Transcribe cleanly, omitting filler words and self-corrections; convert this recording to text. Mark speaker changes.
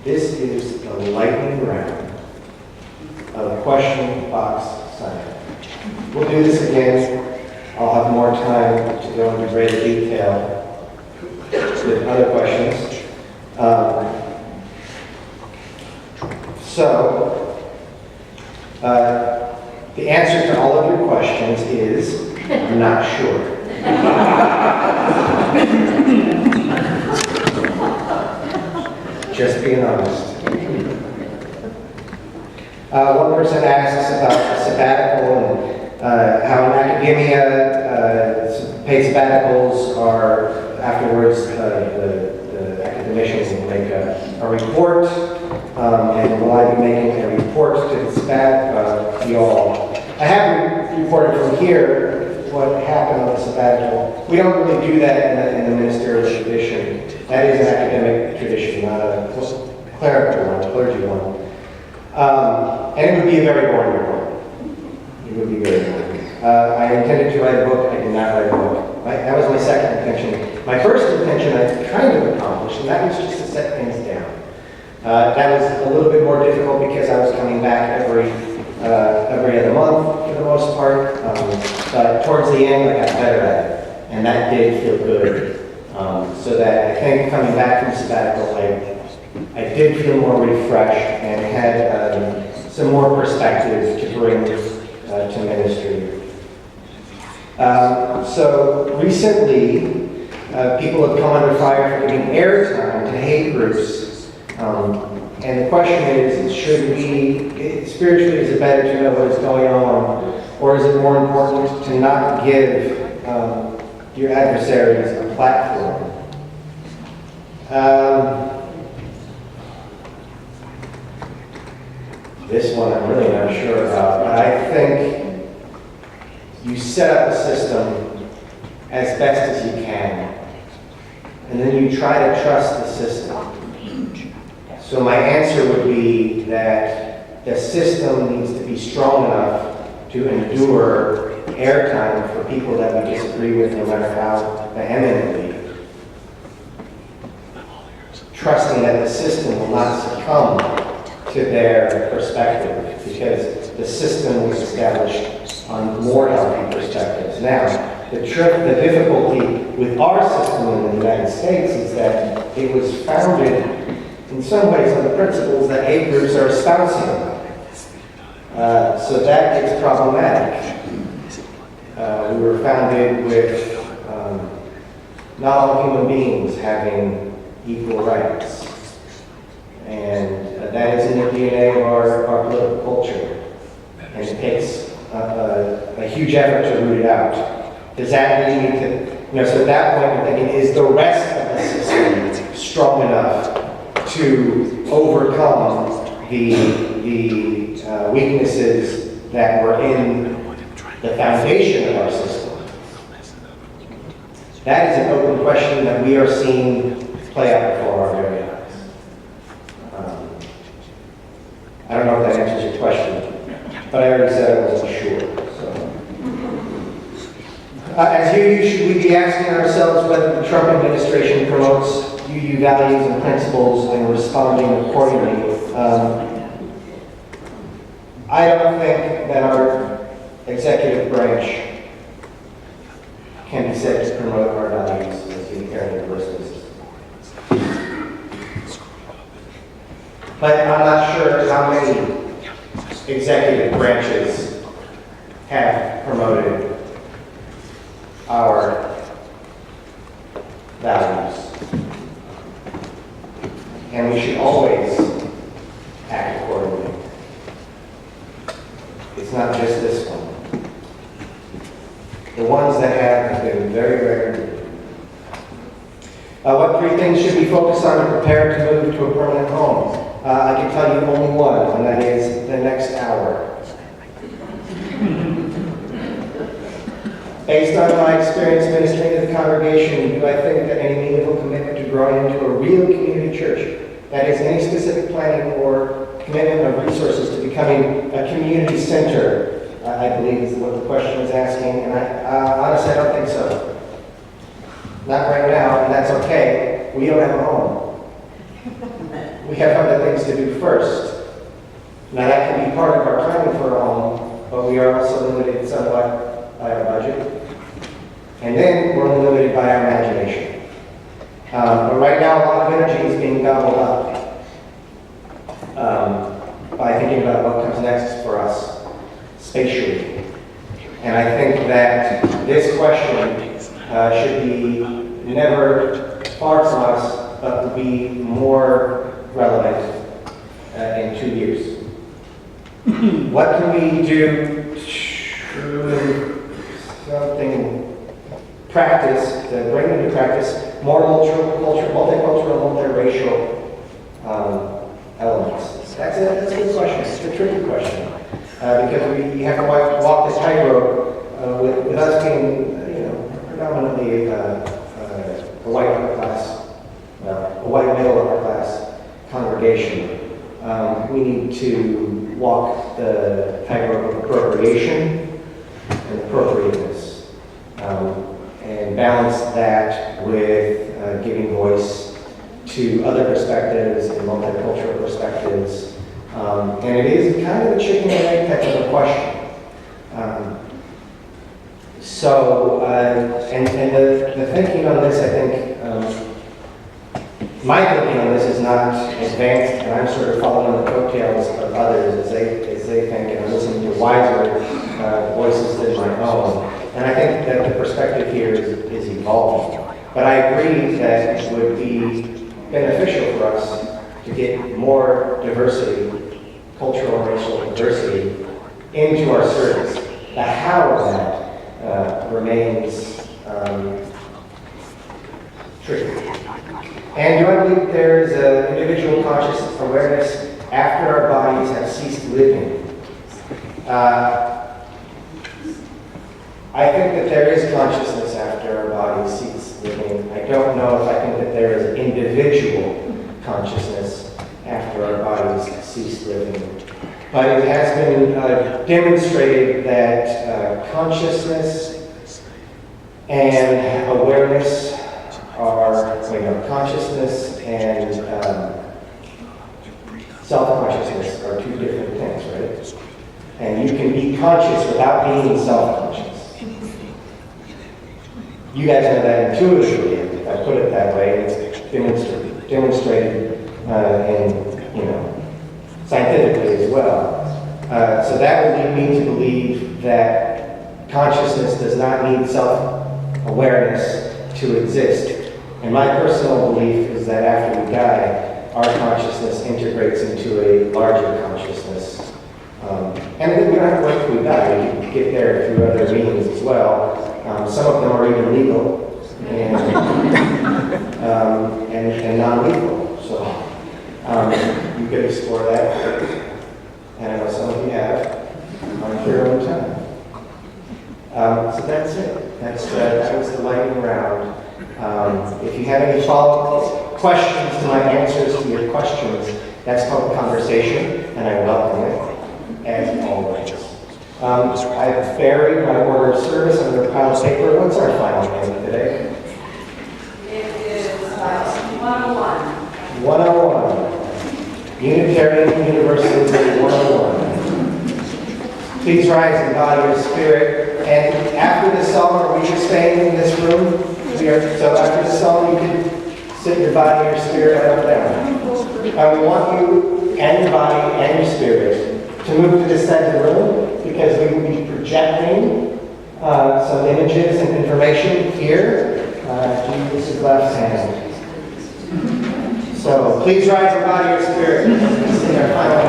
Speaker 1: This is the lightning round of question box science. We'll do this again. I'll have more time to go into greater detail with other questions. The answer to all of your questions is, I'm not sure. Just being honest. One person asks about sabbatical and how in academia paid sabbaticals are afterwards the academicians will make a report, and will I be making a report to the sabbatical? I have reported from here what happened on the sabbatical. We don't really do that in the ministerial tradition. That is an academic tradition, not a clerical one, clergy one. And it would be a very boring report. It would be very boring. I intended to write a book. I did not write a book. That was my second intention. My first intention I kind of accomplished, and that was just to set things down. That was a little bit more difficult because I was coming back every other month for the most part. But towards the end, I got better at it, and that did feel good. So that I think coming back from sabbatical, I did feel more refreshed and had some more perspective to bring to ministry. So recently, people have come under fire for giving airtime to hate groups. And the question is, should we, spiritually, is it better to know what is going on, or is it more important to not give your adversaries a platform? This one I'm really not sure about, but I think you set up a system as best as you can, and then you try to trust the system. So my answer would be that the system needs to be strong enough to endure airtime for people that we disagree with, no matter how vehemently. Trusting that the system will not succumb to their perspective, because the system was established on more healthy perspectives. Now, the difficulty with our system in the United States is that it was founded in some ways on the principles that hate groups are espousing. So that is problematic. We were founded with not all human beings having equal rights. And that is in the DNA of our political culture. And it takes a huge effort to root it out. Does that lead me to, so at that point, I'm thinking, is the rest of the system strong enough to overcome the weaknesses that were in the foundation of our system? That is an open question that we are seeing play out before our very eyes. I don't know if that answers your question, but I already said I wasn't sure. So. As UU, should we be asking ourselves whether the Trump administration promotes UU values and principles and responding accordingly? I don't think that our executive branch can be said to promote our values as Unitarian Universalists. But I'm not sure how many executive branches have promoted our values. And we should always act accordingly. It's not just this one. The ones that have been very, very good. What three things should we focus on to prepare to move to a permanent home? I can tell you only one, and that is the next hour. Based on my experience ministering to the congregation, do I think that any meaningful commitment to growing into a real community church, that is any specific planning or commitment of resources to becoming a community center, I believe is what the question is asking, and honestly I don't think so. Not right now, and that's okay. We don't have a home. we have other things to do first. Now that can be part of our planning for a home, but we are also limited somewhat by our budget. And then we're only limited by our imagination. But right now, a lot of energy is being gobbled up by thinking about what comes next for us spatially. And I think that this question should be never far from us, but will be more relevant in 2 years. What can we do to something practice, to bring into practice more multicultural, multiracial elements? That's a good question. It's a tricky question because we have to walk this tightrope with us being, predominantly a white upper class, a white middle upper class congregation. We need to walk the tightrope of appropriation and appropriateness, and balance that with giving voice to other perspectives and multicultural perspectives. And it is kind of a chicken and egg type of a question. The thinking on this, I think, my thinking on this is not advanced, and I'm sort of following on the coattails of others as they think, and I'm listening to wiser voices than my own. And I think that the perspective here is evolving. But I agree that it would be beneficial for us to get more diversity, cultural and racial diversity, into our service. The how of that remains tricky. And do I believe there is an individual conscious awareness after our bodies have ceased living? I think that there is consciousness after our bodies cease living. I don't know if I think that there is individual consciousness after our bodies cease living. But it has been demonstrated that consciousness and awareness consciousness and self-consciousness are two different things, right? And you can be conscious without being self-conscious. You guys know that intuitively, if I put it that way. It's demonstrated scientifically as well. So that would lead me to believe that consciousness does not need self-awareness to exist. And my personal belief is that after we die, our consciousness integrates into a larger consciousness. And then we don't have to wait till we die. We can get there through other means as well. Some of them are even legal and non-lethal. So you could explore that. And I know some of you have on your own time. So that's it. That was the lightning round. If you have any follow-up questions to my answers to your questions, that's called conversation, and I welcome it, as always. I've buried my order of service under a pile of paper. What's our final name today?
Speaker 2: It is 101.
Speaker 1: 101. Unitarian Universalism 101. Please rise and bow your spirit. And after this song, are we just staying in this room? So after the song, you can sit your body and your spirit up and down. We want you and your body and your spirit to move to the center room because we will be projecting some images and information here. Jesus' left hand. So please rise your body and your spirit. This is our final